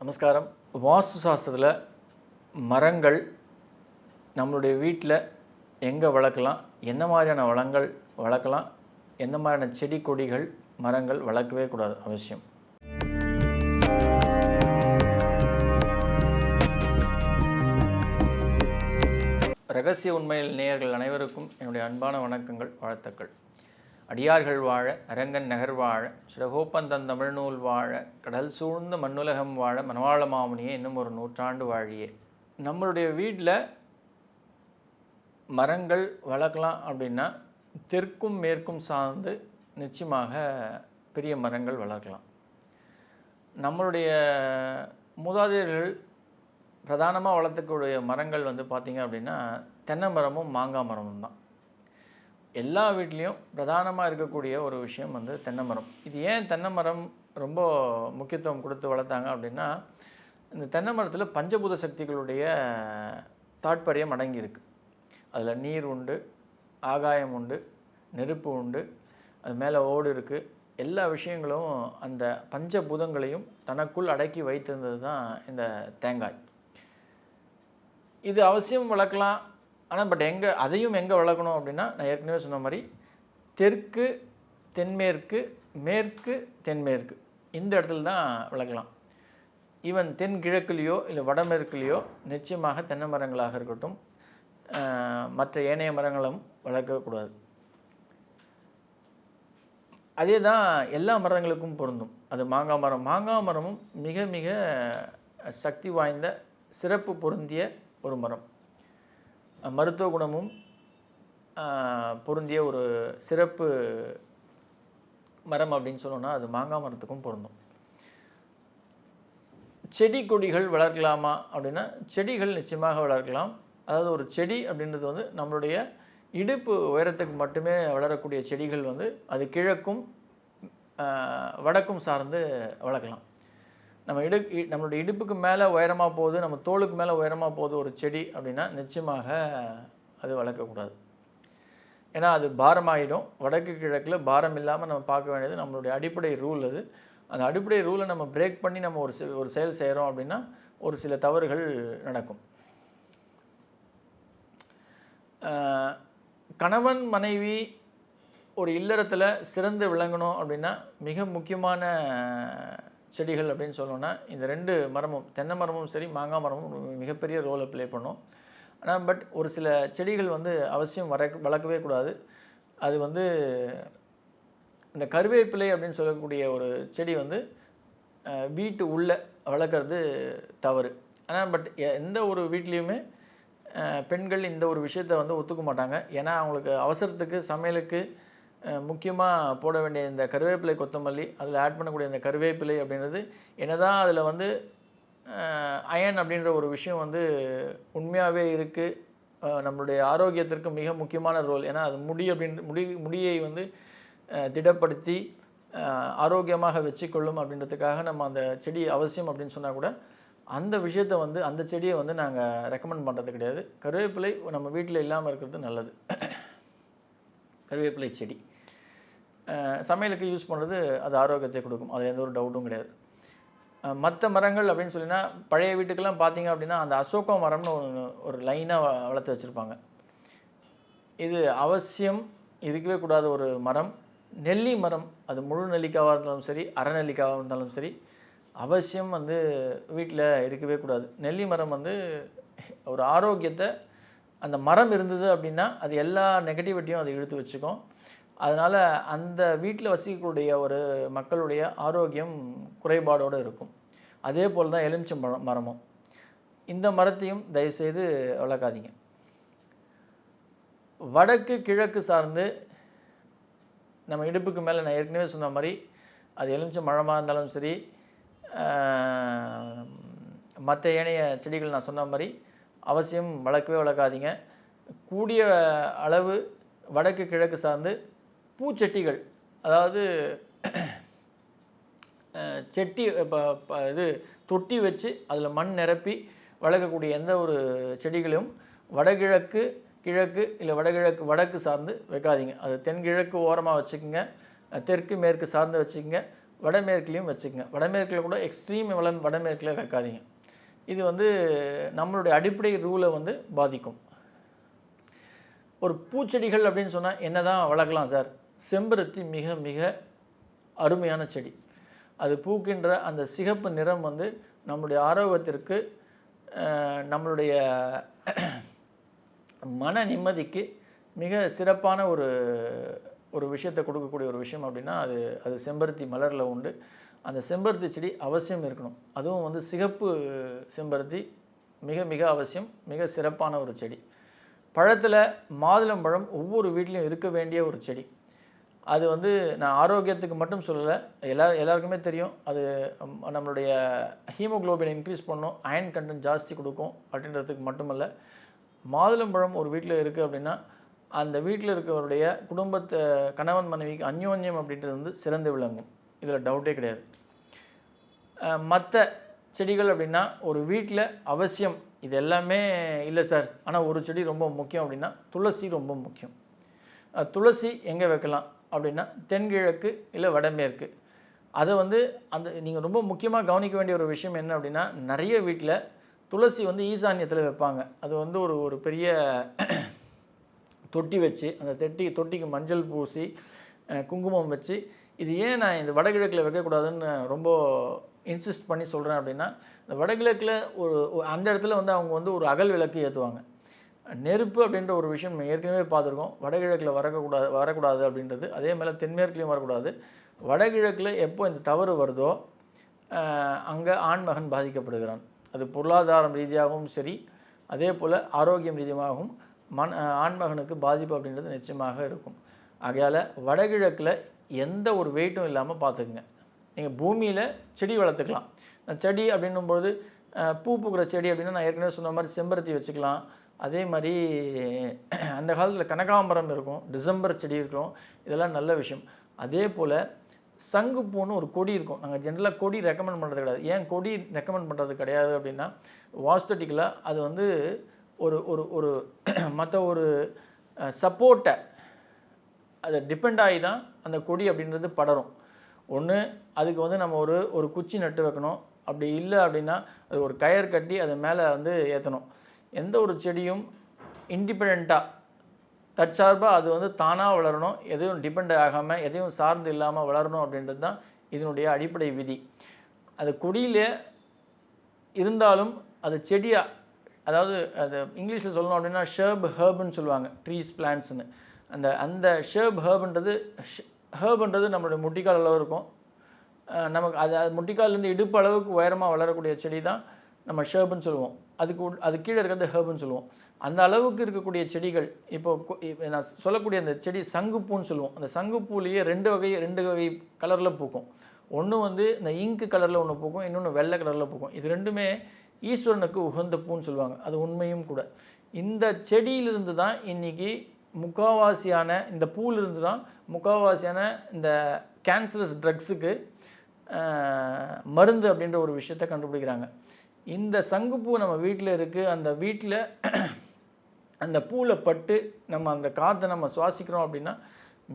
நமஸ்காரம். வாஸ்து சாஸ்திரத்தில் மரங்கள் நம்மளுடைய வீட்டில் எங்கே வளர்க்கலாம், என்ன மாதிரியான வளங்கள் வளர்க்கலாம், எந்த மாதிரியான செடி கொடிகள் மரங்கள் வளர்க்கவே கூடாது அவசியம். ரகசிய உண்மையில் நேயர்கள் அனைவருக்கும் என்னுடைய அன்பான வணக்கங்கள், வாழ்த்துக்கள். அடியார்கள் வாழ, அரங்கன் நகர் வாழ, சிறகோப்பந்தன் தமிழ்நூல் வாழ, கடல் சூழ்ந்த மண்ணுலகம் வாழ, மனவாள மாமுனியே இன்னும் ஒரு நூற்றாண்டு வாழியே. நம்மளுடைய வீட்டில் மரங்கள் வளர்க்கலாம் அப்படின்னா தெற்கும் மேற்கும் சார்ந்து நிச்சயமாக பெரிய மரங்கள் வளர்க்கலாம். நம்மளுடைய மூதாதையர்கள் பிரதானமாக வளர்த்தக்கூடிய மரங்கள் பார்த்திங்க அப்படின்னா தென்னை மரமும் மாங்காய் மரமும் தான். எல்லா வீட்லேயும் பிரதானமாக இருக்கக்கூடிய ஒரு விஷயம் தென்னை மரம். இது ஏன் தென்னை மரம் ரொம்ப முக்கியத்துவம் கொடுத்து வளர்த்தாங்க அப்படின்னா, இந்த தென்னை மரத்தில் பஞ்சபூத சக்திகளுடைய தாற்பயம் அடங்கியிருக்கு. அதில் நீர் உண்டு, ஆகாயம் உண்டு, நெருப்பு உண்டு, அது மேலே ஓடு இருக்குது. எல்லா விஷயங்களும் அந்த பஞ்சபூதங்களையும் தனக்குள் அடக்கி வைத்திருந்தது தான் இந்த தேங்காய். இது அவசியம் வளர்க்கலாம். ஆனால் அதையும் எங்கே வளர்க்கணும் அப்படின்னா, நான் ஏற்கனவே சொன்ன மாதிரி தெற்கு தென்மேற்கு, மேற்கு தென்மேற்கு, இந்த இடத்துல தான் வளர்க்கலாம். ஈவன் தென்கிழக்குலேயோ இல்லை வடமேற்குலேயோ நிச்சயமாக தென்னை மரங்களாக இருக்கட்டும், மற்ற ஏனைய மரங்களும் வளர்க்கக்கூடாது. அதே தான் எல்லா மரங்களுக்கும் பொருந்தும். அது மாங்காய் மரமும் மிக மிக சக்தி வாய்ந்த சிறப்பு பொருந்திய ஒரு மரம். மருத்துவ குணமும் பொருந்திய ஒரு சிறப்பு மரம் அப்படின்னு சொல்லணும்னா அது மாங்காய் மரத்துக்கும் பொருந்தும். செடி கொடிகள் வளர்க்கலாமா அப்படின்னா, செடிகள் நிச்சயமாக வளர்க்கலாம். அதாவது ஒரு செடி அப்படின்றது நம்மளுடைய இடுப்பு உயரத்துக்கு மட்டுமே வளரக்கூடிய செடிகள் அது கிழக்கும் வடக்கும் சார்ந்து வளர்க்கலாம். நம்மளுடைய இடுப்புக்கு மேலே உயரமாக போகுது, நம்ம தோளுக்கு மேலே உயரமாக போகுது ஒரு செடி அப்படின்னா நிச்சயமாக அது வளர்க்கக்கூடாது. ஏன்னா அது பாரமாகிடும். வடக்கு கிழக்கில் பாரம் இல்லாமல் நம்ம பார்க்க வேண்டியது நம்மளுடைய அடிப்படை ரூல். அது அந்த அடிப்படை ரூலை நம்ம பிரேக் பண்ணி நம்ம ஒரு செயல் செய்கிறோம் அப்படின்னா ஒரு சில தவறுகள் நடக்கும். கணவன் மனைவி ஒரு இல்லறத்தில் சிறந்து விளங்கணும் அப்படின்னா மிக முக்கியமான செடிகள் அப்படின்னு சொல்லணும்னா இந்த ரெண்டு மரமும், தென்னை மரமும் சரி மாங்காய் மரமும் மிகப்பெரிய ரோலை ப்ளே பண்ணும். ஆனால் ஒரு சில செடிகள் அவசியம் வளர்க்கவே கூடாது. அது இந்த கருவேப்பிலை அப்படின்னு சொல்லக்கூடிய ஒரு செடி வீட்டு உள்ளே வளர்க்குறது தவறு. ஆனால் எந்த ஒரு வீட்லேயுமே பெண்கள் இந்த ஒரு விஷயத்தை ஒத்துக்க மாட்டாங்க. ஏன்னா அவங்களுக்கு அவசரத்துக்கு சமையலுக்கு முக்கியமாக போட வேண்டிய இந்த கருவேப்பிலை கொத்தமல்லி, அதில் ஆட் பண்ணக்கூடிய இந்த கருவேப்பிலை அப்படின்றது என்னதான் அதில் அயன் அப்படின்ற ஒரு விஷயம் உண்மையாகவே இருக்குது. நம்மளுடைய ஆரோக்கியத்திற்கு மிக முக்கியமான ரோல். ஏன்னா அது முடியை திடப்படுத்தி ஆரோக்கியமாக வச்சுக்கொள்ளும் அப்படின்றதுக்காக நம்ம அந்த செடி அவசியம் அப்படின்னு சொன்னால் கூட அந்த விஷயத்தை அந்த செடியை நாங்கள் ரெக்கமெண்ட் பண்ணுறது கிடையாது. கருவேப்பிலை நம்ம வீட்டில் இல்லாமல் இருக்கிறது நல்லது. கருவேப்பிலை செடி சமையலுக்கு யூஸ் பண்ணுறது அது ஆரோக்கியத்தை கொடுக்கும், அது எந்த ஒரு டவுட்டும் கிடையாது. மற்ற மரங்கள் அப்படின்னு சொல்லினா பழைய வீட்டுக்கெல்லாம் பார்த்தீங்க அப்படின்னா அந்த அசோகா மரம்னு ஒரு லைனாக வளர்த்து வச்சுருப்பாங்க. இது அவசியம் இருக்கவே கூடாத ஒரு மரம். நெல்லி மரம், அது முழு நெல்லிக்காவாக இருந்தாலும் சரி, அரை நெல்லிக்காவாக இருந்தாலும் சரி, அவசியம் வீட்டில் இருக்கவே கூடாது. நெல்லி மரம் ஒரு ஆரோக்கியத்தை, அந்த மரம் இருந்தது அப்படின்னா அது எல்லா நெகட்டிவிட்டியும் அதை இழுத்து வச்சுக்கும். அதனால் அந்த வீட்டில் வசிக்கக்கூடிய ஒரு மக்களுடைய ஆரோக்கியம் குறைபாடோடு இருக்கும். அதே போல் தான் எலுமிச்சை மரமும். இந்த மரத்தையும் தயவுசெய்து வளர்க்காதீங்க. வடக்கு கிழக்கு சார்ந்து நம்ம இடுப்புக்கு மேலே நான் ஏற்கனவே சொன்ன மாதிரி அது எலுமிச்சை மரமாக இருந்தாலும் சரி, மற்ற ஏனைய செடிகள் நான் சொன்ன மாதிரி அவசியம் வளர்க்காதீங்க. கூடிய அளவு வடக்கு கிழக்கு சார்ந்து பூச்செட்டிகள், அதாவது செட்டி தொட்டி வச்சு அதில் மண் நிரப்பி வளர்க்கக்கூடிய எந்த ஒரு செடிகளையும் வடகிழக்கு கிழக்கு இல்லை வடக்கு சார்ந்து வைக்காதீங்க. அது தென்கிழக்கு ஓரமாக வச்சுக்கோங்க, தெற்கு மேற்கு சார்ந்து வச்சுக்கோங்க. வடமேற்குலேயும் வச்சுக்கோங்க. வடமேற்கில் கூட எக்ஸ்ட்ரீம் வடமேற்கில் வைக்காதீங்க. இது வந்து நம்மளுடைய அடிப்படை ரூலை வந்து பாதிக்கும். ஒரு பூச்செடிகள் அப்படின்னு சொன்னால் என்ன தான் வளர்க்கலாம் சார்? செம்பருத்தி மிக மிக அருமையான செடி. அது பூக்கின்ற அந்த சிகப்பு நிறம் வந்து நம்மளுடைய ஆரோக்கியத்திற்கு, நம்மளுடைய மன நிம்மதிக்கு மிக சிறப்பான ஒரு விஷயத்தை கொடுக்கக்கூடிய ஒரு விஷயம் அப்படின்னா அது செம்பருத்தி மலரில் உண்டு. அந்த செம்பருத்தி செடி அவசியம் இருக்கணும். அதுவும் வந்து சிகப்பு செம்பருத்தி மிக மிக அவசியம், மிக சிறப்பான ஒரு செடி. பழத்தில் மாதுளம்பழம் ஒவ்வொரு வீட்லேயும் இருக்க வேண்டிய ஒரு செடி. அது வந்து நான் ஆரோக்கியத்துக்கு மட்டும் சொல்லலை, எல்லாருக்குமே தெரியும். அது நம்மளுடைய ஹீமோக்ளோபினை இன்க்ரீஸ் பண்ணும், அயன் கண்டென்ட் ஜாஸ்தி கொடுக்கும் அப்படின்றதுக்கு மட்டுமல்ல, மாதுளம்பழம் ஒரு வீட்டில் இருக்குது அப்படின்னா அந்த வீட்டில் இருக்கிறவருடைய குடும்பத்தை, கணவன் மனைவிக்கு அந்யோன்யம் அப்படின்றது வந்து சிறந்து விளங்கும். இதில் டவுட்டே கிடையாது. மற்ற செடிகள் அப்படின்னா ஒரு வீட்டில் அவசியம், இது எல்லாமே இல்லை சார், ஆனால் ஒரு செடி ரொம்ப முக்கியம் அப்படின்னா துளசி ரொம்ப முக்கியம். துளசி எங்கே வைக்கலாம் அப்படின்னா தென்கிழக்கு இல்லை வடமேற்கு. அதை வந்து நீங்கள் ரொம்ப முக்கியமாக கவனிக்க வேண்டிய ஒரு விஷயம் என்ன அப்படின்னா, நிறைய வீட்டில் துளசி வந்து ஈசான்யத்தில் வைப்பாங்க. அது வந்து ஒரு பெரிய தொட்டி வச்சு, அந்த தொட்டிக்கு மஞ்சள் பூசி குங்குமம் வச்சு, இது ஏன் நான் இந்த வடகிழக்கில் வைக்கக்கூடாதுன்னு ரொம்ப இன்சிஸ்ட் பண்ணி சொல்கிறேன் அப்படின்னா, இந்த வடகிழக்கில் அந்த இடத்துல வந்து அவங்க வந்து ஒரு அகல் விளக்கு ஏற்றுவாங்க. நெருப்பு அப்படின்ற ஒரு விஷயம் நம்ம ஏற்கனவே பார்த்துருக்கோம். வடகிழக்கில் வரக்கூடாது அப்படின்றது. அதே மாதிரி தென்மேற்குலேயும் வரக்கூடாது. வடகிழக்கில் எப்போ இந்த தவறு வருதோ அங்கே ஆண்மகன் பாதிக்கப்படுகிறான். அது பொருளாதாரம் ரீதியாகவும் சரி, அதே போல் ஆரோக்கியம் ரீதியாகவும் ஆண்மகனுக்கு பாதிப்பு அப்படின்றது நிச்சயமாக இருக்கும். ஆகையால் வடகிழக்கில் எந்த ஒரு வெயிட்டும் இல்லாமல் பார்த்துக்குங்க. நீங்கள் பூமியில் செடி வளர்த்துக்கலாம். செடி அப்படின்னும்போது பூ பூக்கிற செடி அப்படின்னா நான் ஏற்கனவே சொன்ன மாதிரி செம்பருத்தி வச்சுக்கலாம். அதே மாதிரி அந்த காலத்தில் கனகாம்பரம் இருக்கும், டிசம்பர் செடி இருக்கும், இதெல்லாம் நல்ல விஷயம். அதே போல் சங்குப்பூன்னு ஒரு கொடி இருக்கும். நாங்கள் ஜென்ரலாக கொடி ரெக்கமெண்ட் பண்ணுறது கிடையாது. ஏன் கொடி ரெக்கமெண்ட் பண்ணுறது கிடையாது அப்படின்னா, வாஸ்தட்டிக்கலாக அது வந்து ஒரு ஒரு ஒரு மற்ற ஒரு சப்போர்ட்டை அதை டிபெண்ட் ஆகி தான் அந்த கொடி அப்படின்றது படரும். ஒன்று அதுக்கு வந்து நம்ம ஒரு குச்சி நட்டு வைக்கணும். அப்படி இல்லை அப்படின்னா அது ஒரு கயர் கட்டி அது மேலே வந்து ஏற்றணும். எந்த ஒரு செடியும் இண்டிபெண்ட்டாக தற்சார்பாக அது வந்து தானாக வளரணும். எதையும் டிபெண்ட் ஆகாமல், எதையும் சார்ந்து இல்லாமல் வளரணும் அப்படின்றது தான் இதனுடைய அடிப்படை விதி. அது கொடியிலே இருந்தாலும் அது செடியாக, அதாவது அது இங்கிலீஷில் சொல்லணும் அப்படின்னா ஷர்ப் ஹர்ப்னு சொல்லுவாங்க, ட்ரீஸ் பிளான்ட்ஸ்னு. அந்த ஷர்ப் ஹர்ப்ன்றது நம்மளுடைய முட்டிக்கால் அளவு இருக்கும். நமக்கு அது முட்டிக்கால்லேருந்து இடுப்பு அளவுக்கு உயரமாக வளரக்கூடிய செடி தான் நம்ம ஷர்ப்னு சொல்லுவோம். அது கீழே இருக்கிறது ஹர்ப்னு சொல்லுவோம். அந்த அளவுக்கு இருக்கக்கூடிய செடிகள், இப்போ நான் சொல்லக்கூடிய அந்த செடி சங்குப்பூன்னு சொல்லுவோம். அந்த சங்குப்பூலேயே ரெண்டு வகை கலரில் பூக்கும். ஒன்று வந்து இந்த இங்கு கலரில் ஒன்று பூக்கும், இன்னொன்று வெள்ளை கலரில் பூக்கும். இது ரெண்டுமே ஈஸ்வரனுக்கு உகந்த பூன்னு சொல்லுவாங்க. அது உண்மையும் கூட. இந்த செடியிலிருந்து தான் இன்றைக்கி முக்கால்வாசியான, இந்த பூவிலிருந்து தான் முக்கால்வாசியான இந்த கேன்சரஸ் ட்ரக்ஸுக்கு மருந்து அப்படின்ற ஒரு விஷயத்தை கண்டுபிடிக்கிறாங்க. இந்த சங்குப்பூ நம்ம வீட்டில் இருக்குது. அந்த வீட்டில் அந்த பூவில் பட்டு நம்ம அந்த காற்றை நம்ம சுவாசிக்கிறோம் அப்படின்னா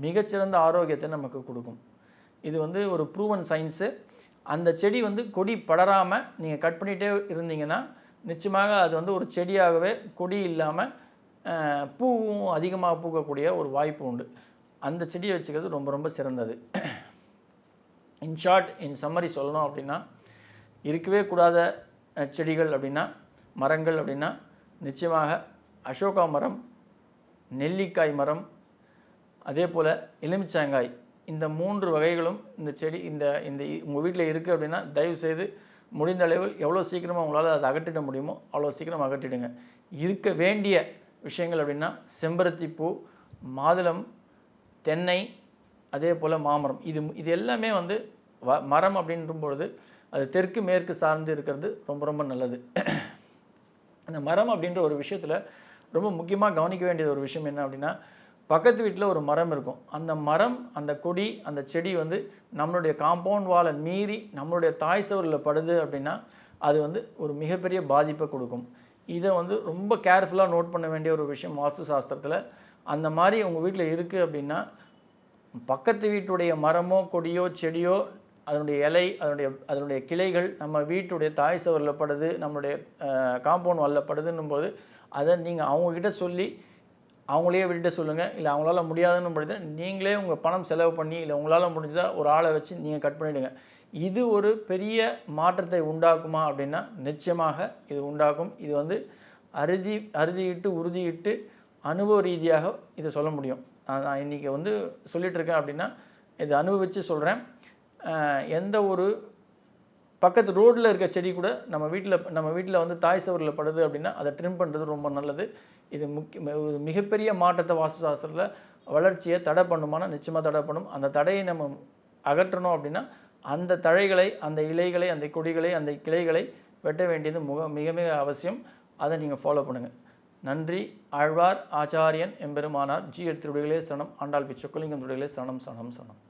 மிகச்சிறந்த ஆரோக்கியத்தை நமக்கு கொடுக்கும். இது வந்து ஒரு ப்ரூவன் சயின்ஸு. அந்த செடி வந்து கொடி படராமல் நீங்கள் கட் பண்ணிகிட்டே இருந்தீங்கன்னா நிச்சயமாக அது வந்து ஒரு செடியாகவே, கொடி இல்லாமல் பூவும் அதிகமாக பூக்கக்கூடிய ஒரு வாய்ப்பு உண்டு. அந்த செடியை வச்சுக்கிறது ரொம்ப ரொம்ப சிறந்தது. இன்ஷார்ட், இன் சம்மரி சொல்லணும் அப்படின்னா, இருக்கவே கூடாத செடிகள் அப்படின்னா, மரங்கள் அப்படின்னா நிச்சயமாக அசோகா மரம், நெல்லிக்காய் மரம், அதே போல் எலுமிச்சங்காய், இந்த 3 வகைகளும் இந்த செடி இந்த உங்கள் வீட்டில் இருக்குது அப்படின்னா தயவுசெய்து முடிந்த அளவில் எவ்வளோ சீக்கிரமாக உங்களால் அதை அகற்றிட முடியுமோ அவ்வளோ சீக்கிரம் அகற்றிடுங்க. இருக்க வேண்டிய விஷயங்கள் அப்படின்னா செம்பருத்தி பூ, மாதுளம், தென்னை, அதே போல் மாமரம். இது எல்லாமே வந்து மரம் அப்படின்றபொழுது அது தெற்கு மேற்கு சார்ந்து இருக்கிறது ரொம்ப ரொம்ப நல்லது. அந்த மரம் அப்படின்ற ஒரு விஷயத்தில் ரொம்ப முக்கியமாக கவனிக்க வேண்டியது ஒரு விஷயம் என்ன அப்படின்னா, பக்கத்து வீட்டில் ஒரு மரம் இருக்கும். அந்த மரம், அந்த கொடி, அந்த செடி வந்து நம்மளுடைய காம்பவுண்ட் வாலை மீறி நம்மளுடைய தாய் சவரில் படுது அப்படின்னா அது வந்து ஒரு மிகப்பெரிய பாதிப்பை கொடுக்கும். இதை வந்து ரொம்ப கேர்ஃபுல்லாக நோட் பண்ண வேண்டிய ஒரு விஷயம் வாஸ்து சாஸ்திரத்தில். அந்த மாதிரி உங்கள் வீட்டில் இருக்குது அப்படின்னா பக்கத்து வீட்டுடைய மரமோ கொடியோ செடியோ அதனுடைய இலை, அதனுடைய கிளைகள் நம்ம வீட்டுடைய தாய் சுவரில் படுது, நம்மளுடைய காம்பவுண்ட் வாலில் படுதுன்னும்போது அதை நீங்கள் அவங்கக்கிட்ட சொல்லி அவங்களையே விட்டுட்டு சொல்லுங்கள். இல்லை அவங்களால முடியாதுன்னு பொழுது நீங்களே உங்கள் பணம் செலவு பண்ணி, இல்லை உங்களால் முடிஞ்சதா ஒரு ஆளை வச்சு நீங்கள் கட் பண்ணிவிடுங்க. இது ஒரு பெரிய மாற்றத்தை உண்டாக்குமா அப்படின்னா நிச்சயமாக இது உண்டாக்கும். இது வந்து அறுதியிட்டு உறுதியிட்டு அனுபவ ரீதியாக இதை சொல்ல முடியும். நான் இன்றைக்கி வந்து சொல்லிகிட்ருக்கேன் அப்படின்னா இதை அனுபவித்து சொல்கிறேன். எந்த ஒரு பக்கத்து ரோட்டில் இருக்க செடி கூட நம்ம வீட்டில் வந்து தாய் சுவரில் படுது அப்படின்னா அதை ட்ரிம் பண்ணுறது ரொம்ப நல்லது. இது மிகப்பெரிய மாற்றத்தை வாஸ்து சாஸ்திரத்தில் வளர்ச்சியை தடை பண்ணுமானா நிச்சயமாக தடை பண்ணும். அந்த தடையை நம்ம அகற்றணும் அப்படின்னா அந்த தழைகளை, அந்த இலைகளை, அந்த கொடிகளை, அந்த கிளைகளை வெட்ட வேண்டியது மிக மிக அவசியம். அதை நீங்கள் ஃபாலோ பண்ணுங்கள். நன்றி. ஆழ்வார் ஆச்சாரியன் எம்பெருமானார் ஜி திருவடிகளே சரணம். ஆண்டாள் பிச்சக்குலிங்கம் திருவடிகளே சரணம் சரணம் சரணம்.